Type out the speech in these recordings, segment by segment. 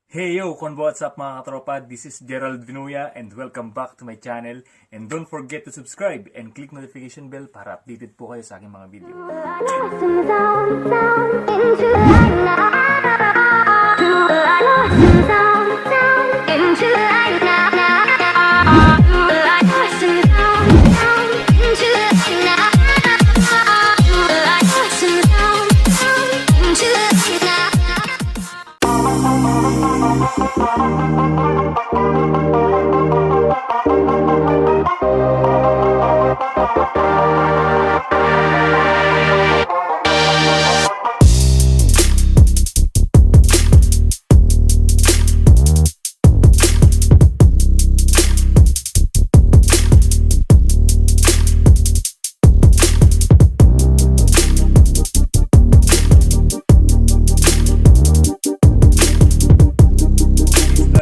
Hey yo, what's up mga katropa? This is Gerald Vinuya and welcome back to my channel. And don't forget to subscribe and click notification bell para updated po kayo sa aking mga video.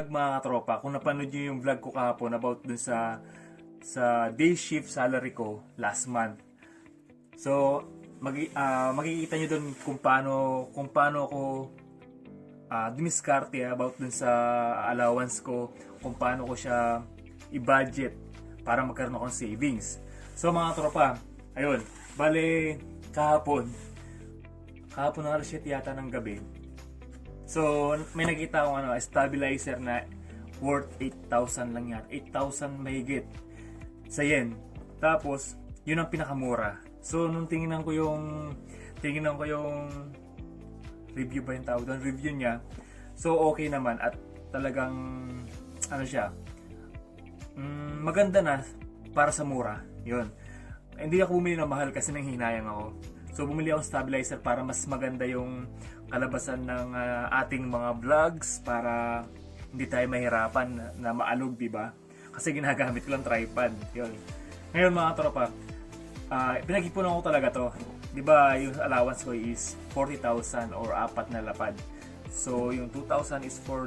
Mga katropa, kung napanood nyo yung vlog ko kahapon about dun sa day shift salary ko last month. So, makikita nyo dun kung paano ako dumiskarte about dun sa allowance ko, kung paano ko siya i-budget para magkaroon akong savings. So mga tropa, ayun, bale kahapon na alas 7 yata ng gabi. So, may nakita akong stabilizer na worth 8,000 lang yan. 8,000 mahigit sa yen. Tapos, yun ang pinakamura. So, nung tingnan ko yung review ba yung tawag doon? Review niya. So, okay naman at talagang siya. Maganda na para sa mura. Yun. Hindi ako bumili ng mahal kasi nanghihinayang ako. So bumili ako ng stabilizer para mas maganda yung kalabasan ng ating mga vlogs para hindi tayo mahirapan na maalog, di ba? Kasi ginagamit ko lang tripod. Yun. Ngayon mga tropa, pinag-ipunan ko talaga to. Di ba yung allowance ko is 40,000 or 4 na lapad. So yung 2,000 is for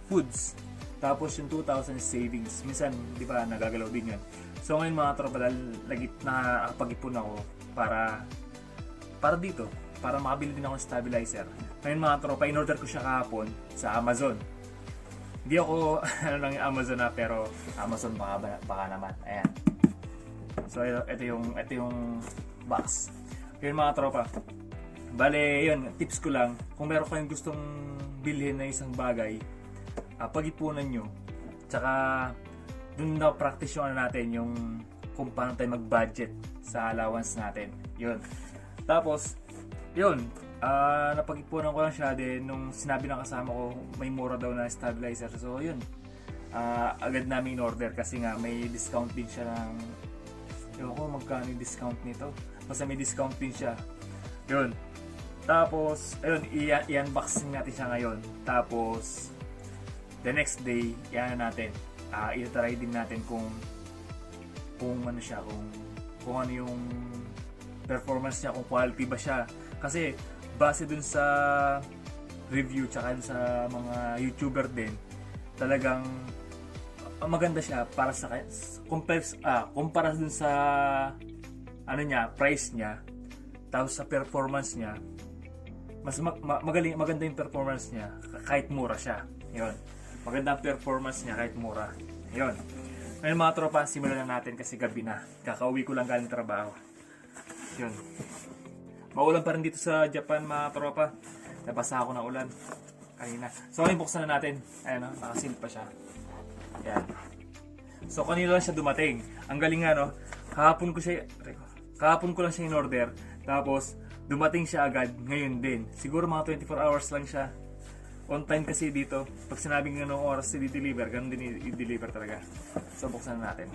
foods. Tapos yung 2,000 is savings. Minsan, di ba, nagagalaw din yun. So ngayon mga tropa, nakakapag-ipon ako para dito, para makabili din ako ng stabilizer. Ngayon mga tropa, in-order ko siya kahapon sa Amazon. Hindi ako ng Amazon na, pero Amazon baka naman. Ayan. So ito yung box. Ngayon mga tropa, bale yun, tips ko lang, kung meron kayong gustong bilhin na isang bagay, pag-ipunan nyo. Tsaka dun na practice yung natin, yung kung paano tayo mag-budget sa allowance natin. Yun. Tapos, yun, napag-ipunan ko lang siya din nung sinabi ng kasama ko may mura daw na stabilizer. So, yun. Agad namin in-order kasi nga may discount din siya ng ewan ko magkano yung discount nito. Basta may discount din siya. Yun. Tapos, ayun, i-unboxing natin siya ngayon. Tapos, the next day, natin. I-try din natin kung ano siya, kung ano yung performance niya, kung quality ba siya. Kasi base dun sa review tsaka dun sa mga YouTuber din, talagang maganda siya para sa kumpara dun sa price niya, tapos sa performance niya, mas maganda yung performance niya kahit mura siya. Yun. Maganda ang performance niya kahit mura. Yun. Ngayon mga tropa, simulan na natin kasi gabi na. Kakauwi ko lang galing trabaho. Yun. Maulan pa rin dito sa Japan mga tropa. Nabasa ako ng ulan kanina. So ngayon buksan na natin. Ayan o, nakasil pa siya. Ayan. So kanina lang siya dumating. Ang galing nga no, kahapon ko lang siya in order. Tapos dumating siya agad ngayon din. Siguro mga 24 hours lang siya. On time kasi dito. Pag sinabing anong oras i-deliver, ganun din i-deliver talaga. So buksan na natin.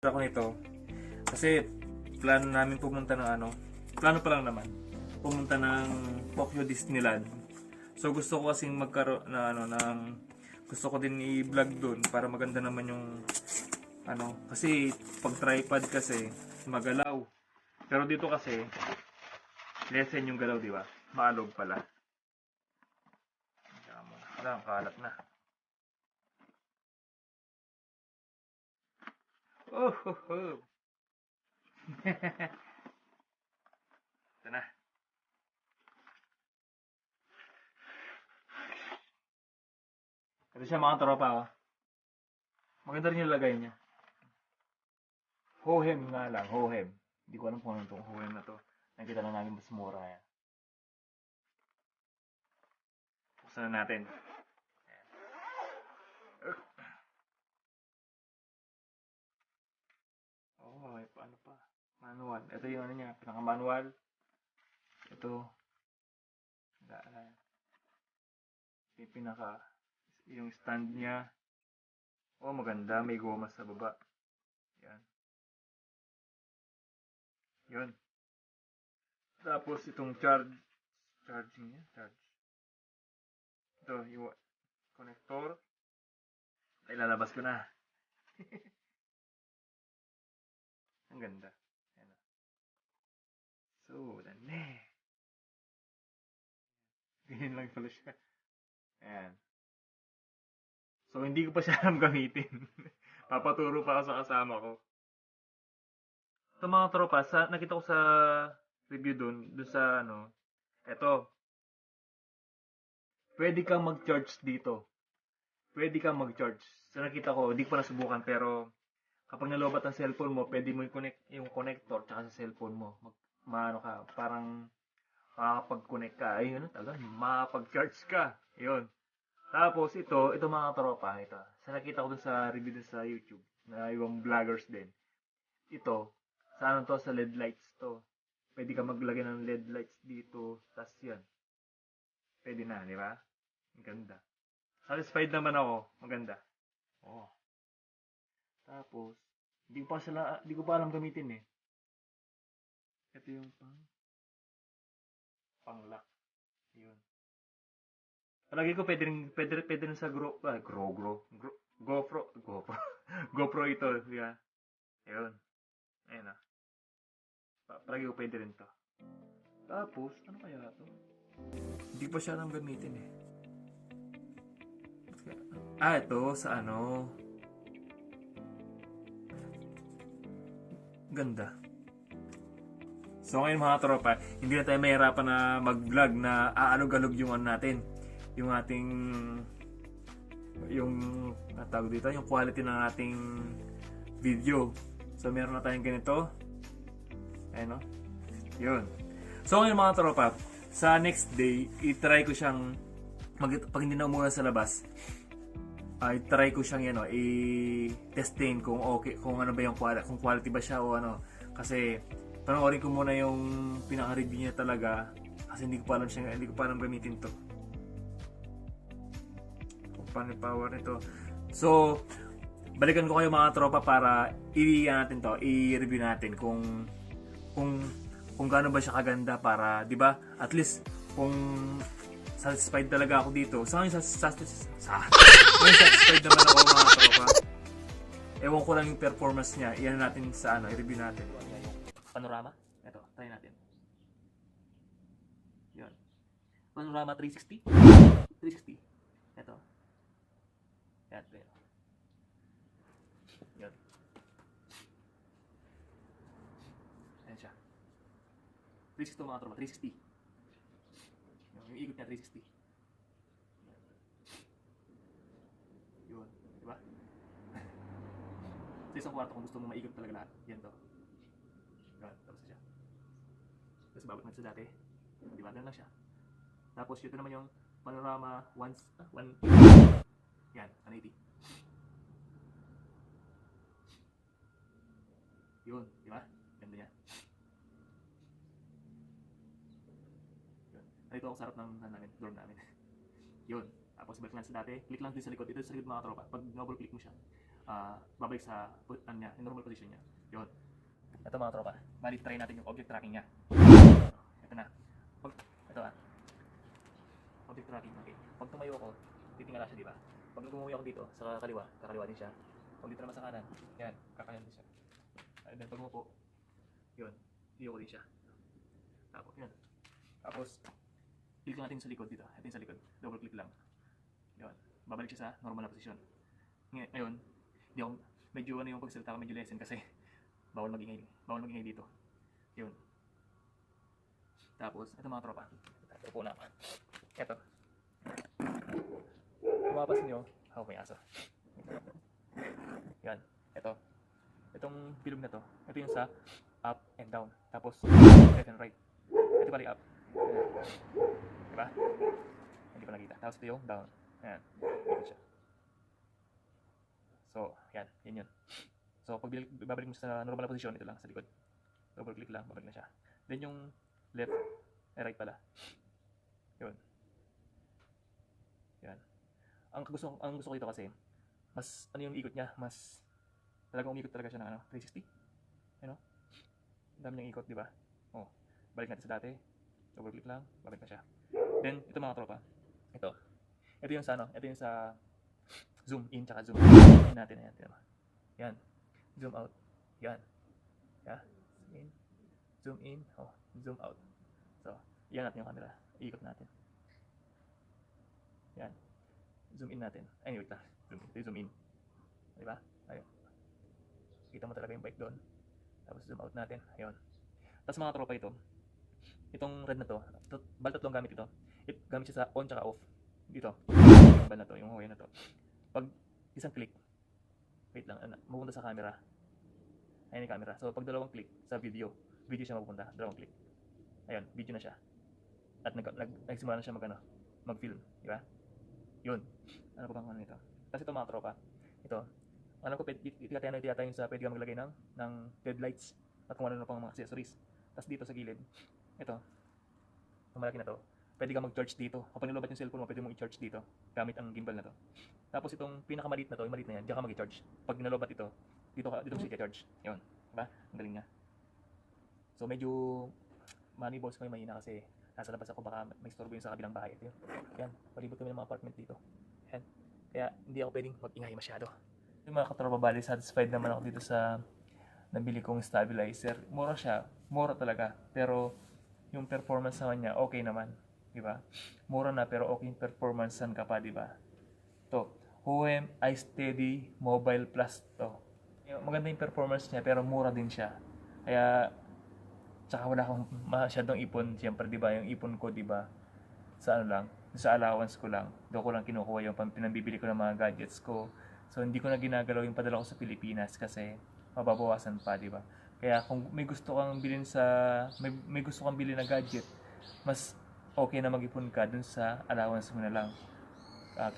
Ako nito kasi plano namin pumunta ng plano pa lang naman pumunta ng Tokyo Disneyland. So gusto ko kasing magkaroon na gusto ko din i-vlog doon para maganda naman yung kasi pag tripod kasi magalaw. Pero dito kasi lessen yung galaw, di ba? Maalog pala. Wala, ang kalat na. Oh, ho, ho. Ito na. Ito siya mga tropa, oh. Maganda rin yung lagay niya. Hohem nga lang, Hohem. Hindi ko alam kung ano itong Hohem na to. Nakita lang namin mas mura yan. Buksan na natin. Oh, may paano pa? Manual. Ito yung niya, pinaka-manual. Ito. Yung yung stand niya. Oh, maganda. May goma sa baba. Yan. Yun. Tapos itong charging niya. Ito, yung connector. Ay, lalabas ko na. Ang ganda. Ayan. So, dane. Ganyan lang pala siya. Ayan. So, hindi ko pa siya alam gamitin. Papaturo pa ako sa kasama ko. Ito mga tropa, nakita ko sa review doon sa eto. Pwede kang mag-charge dito. Pwede kang mag-charge. So, nakita ko, hindi ko pa nasubukan, pero kapag nalobat ang cellphone mo, pwede mo i-connect yung connector tsaka sa cellphone mo. Parang makakapag-connect ka. Ayun, talaga, makakapag-charge ka. Yun. Tapos ito mga tropa, ito. Sa nakita ko dun sa review dun sa YouTube, na ibang vloggers din. Ito, sa LED lights to. Pwede ka maglagay ng LED lights dito, tas yan. Pwede na, di ba? Ang ganda. Satisfied naman ako. Maganda. Oh. Tapos, hindi ko pa alam gamitin eh. Ito yung pang-lock. Yun. Palagi ko pwede rin sa GoPro ito, di ba? Ayun. Ayun na. Palagi ko pwede rin to. Tapos, ano kaya to? Hindi pa siya alam gamitin eh. Ito sa ganda. So ngayon mga tropa, hindi na tayo mahirapan na mag-vlog na aalog-alog yung natin. Yung ating tawag dito, yung quality ng ating video. So meron na tayong ganito. Ayun, no? Yun. So ngayon mga tropa, sa next day, i-try ko siyang pag hindi na umulan sa labas, i-try ko siyang i-testin kung okay, kung ano ba yung kung quality ba siya o ano. Kasi panoorin ko muna yung pinaka-review niya talaga kasi hindi ko pa alam gamitin to. Paano power nito. So, balikan ko kayo mga tropa para i-review natin kung gaano ba siya kaganda para, 'di ba? At least kung satisfied talaga ako dito. So, satisfied naman ako mga tropa. Ewan ko lang yung performance niya. Iyan natin sa i-review natin. Panorama. Ito, try natin. Yun. Panorama 360. 360. Ito. Yan. Yun. Ayan siya. 360 mga tropa. 360. Yung ikot niya 360. Yun. Diba? Sa isang kwarto kung gusto mo maikot talaga lahat. Yan to. Yan. Tapos siya. Tapos babalik natin sa dati. Diba? Ganun lang siya. Tapos ito naman yung panorama 180. Yan. 180. Yun. Diba? Ganda niya. Yun. Nandito ako sa harap ng dorm namin. Yun. Tapos balik lang sa dati. Click lang din sa likod. Ito sa likod mga tropa. Pag double click mo siya, babalik sa ano niya, yung normal position niya. Yun. Ito mga tropa, bali try natin yung object tracking niya. Ito na. Ito object tracking. Okay. Pag tumayo ako, titingala siya, di ba? Pag tumuwi ako dito, sa kakaliwa din siya. Pag dito naman sa kanan, yan, kakanan din siya. And then pag umupo, yun, dito din siya. Tapos, yun. Tapos, click natin sa likod dito. Ito yung sa likod. Double click lang. Yun. Babalik siya sa normal na posisyon. Ngayon, hindi ako, medyo ano yung pagsalita ko, medyo lesson kasi bawal magingay dito. Yun. Tapos, ito mga tropa. Upo na ako. Ito. Kung mapapansin nyo, may aso. Yan. Ito. Itong bilog na to, ito yung sa up and down. Tapos, left and right. Ito pala yung up. Diba? Hindi pa nakita. Tapos ito yung down. Ayan. Ito siya. So, yan. Yan yun. So, pag babalik mo sa normal na posisyon, ito lang sa likod. Double click lang, babalik na siya. Then yung left, right pala. Yun. Yan. Ang gusto ko dito kasi, mas, ano yung ikot niya, mas, talagang umikot talaga siya ng 360. Ano? Ang dami niyang ikot, di ba? Oh, balik natin sa dati. Double click lang, babalik na siya. Then, ito mga tropa. Ito. Ito yung sa ito yung sa zoom in tsaka zoom out. In natin, ayan. Yan. Zoom out. Yan. Yeah. Zoom in. Zoom in. Oh, zoom out. So, yan natin yung camera. Ikot natin. Yan. Zoom in natin. Ay, wait lang. Zoom in. Diba? Ayun. Kita mo talaga yung bike doon. Tapos zoom out natin. Ayun. Tapos mga tropa ito. Itong red na to. Bal tatlong gamit ito. Gamit siya sa on tsaka off. Dito. Yung bal na to. Yung Huawei na to. Pag isang click. Wait lang. Mapunta sa camera. Ayun yung camera. So pag dalawang click sa video. Video siya mapupunta. Dalawang click. Ayun. Video na siya. At nagsimula na siya mag-film. Diba? Yun. Ano pa bang ano nito? Tapos ito mga tropa. Ito. Alam ko, itiyata yung sa pwede ka maglagay ng headlights at kung ano pang mga accessories. Tapos dito sa gilid, ito, ang malaki na to, pwede ka mag-charge dito. Kapag nilobat yung cellphone mo, pwede mong i-charge dito gamit ang gimbal na to. Tapos itong pinakamaliit na to, yung maliit na yan, diyan ka mag-i-charge. Pag nilobat ito, dito mo siya i-charge. Yun. Diba? Ang galing niya. So medyo money balls ko yung mahina kasi nasa labas ako, baka may storbo yung sa kabilang bahay. Ito yun. Yan. Palibot kami ng mga apartment dito. Yan. Kaya hindi ako pwedeng mag-ingay masyado. Yung mga katropa, bali, satisfied naman ako dito sa nabili kong stabilizer. Mura siya. Mura talaga. Pero yung performance naman niya, okay naman. Diba? Mura na pero okay yung performance. San ka pa, diba? To. Huawei iSteady Mobile Plus to. Maganda yung performance niya pero mura din siya. Kaya tsaka wala akong masyadong ipon. Siyempre, diba? Yung ipon ko, diba? Sa ano lang? Sa allowance ko lang. Doon ko lang kinukuha yung pinambibili ko ng mga gadgets ko. So, hindi ko na ginagalaw yung padala ko sa Pilipinas kasi mababawasan pa, di ba? Kaya kung may gusto kang bilhin may gusto kang bilhin na gadget, mas okay na mag-ipon ka dun sa allowance mo na lang.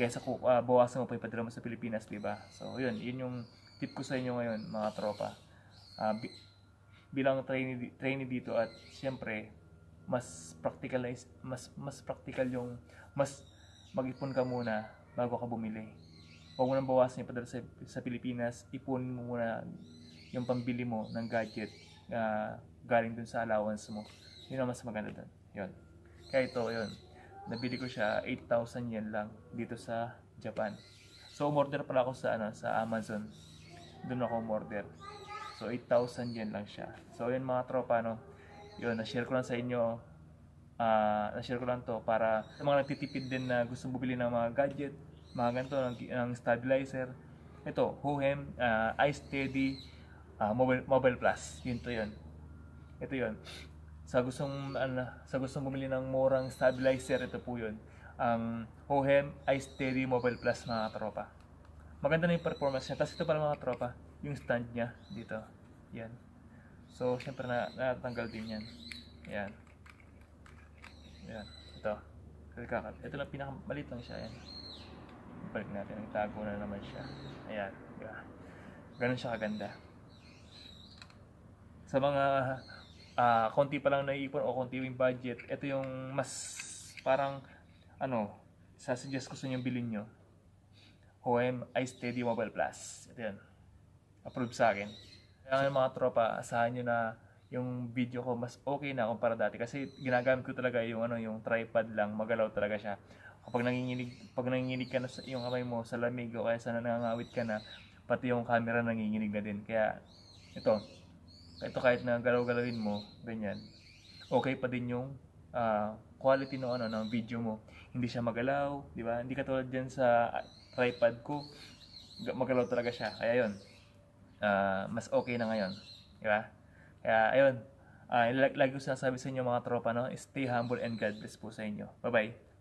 Kaysa bawasan mo pa yung padala mo sa Pilipinas, di ba? So, yun yung tip ko sa inyo ngayon, mga tropa. Bilang trainee dito at siyempre, mas practical yung mas mag-ipon ka muna bago ka bumili. Huwag mo nang bawasan yung padala sa Pilipinas, ipon mo muna yung pambili mo ng gadget galing dun sa allowance mo. Yun ang mas maganda dun. Yun. Kaya ito, yun. Nabili ko siya 8,000 yen lang dito sa Japan. So, umorder pala ako sa Amazon. Doon ako umorder. So, 8,000 yen lang siya. So, yun mga tropa, no? Yun, na-share ko lang sa inyo. Na-share ko lang to para sa mga nagtitipid din na gusto bumili ng mga gadget, mga ganito ng stabilizer. Ito, Huawei iSteady Mobile Plus. Yun to yun. Ito yun. Sa gustong bumili ng murang stabilizer, ito po yun. Ang Huawei iSteady Mobile Plus, mga tropa. Maganda na yung performance niya. Tapos ito pala mga tropa, yung stand niya dito. Yan. So, syempre natanggal din yan. Yan. Yan. Ito. Ito lang pinakamalit lang siya. Yan. Balik natin, itago na naman siya. Ayan, diba? Ganun siya kaganda. Sa mga konti pa lang naiipon o konti yung budget, ito yung mas parang sasuggest ko sa inyo bilhin nyo. OM iSteady Mobile Plus. Ito yun. Approve sa akin. Kaya mga tropa, asahan nyo na yung video ko mas okay na kumpara dati kasi ginagamit ko talaga yung yung tripod lang, magalaw talaga siya. Pag nanginginig ka na yung kamay mo sa lamig o kaya sa nangangawit ka na, pati yung camera nanginginig na din. Kaya ito kahit na galaw-galawin mo, ganyan. Okay pa din yung quality ng video mo. Hindi siya magalaw, di ba? Hindi katulad diyan sa tripod ko, magalaw talaga siya. Kaya yun, mas okay na ngayon. Di ba? Kaya ayun, lagi ko sinasabi sa inyo mga tropa, no? Stay humble and God bless po sa inyo. Bye-bye.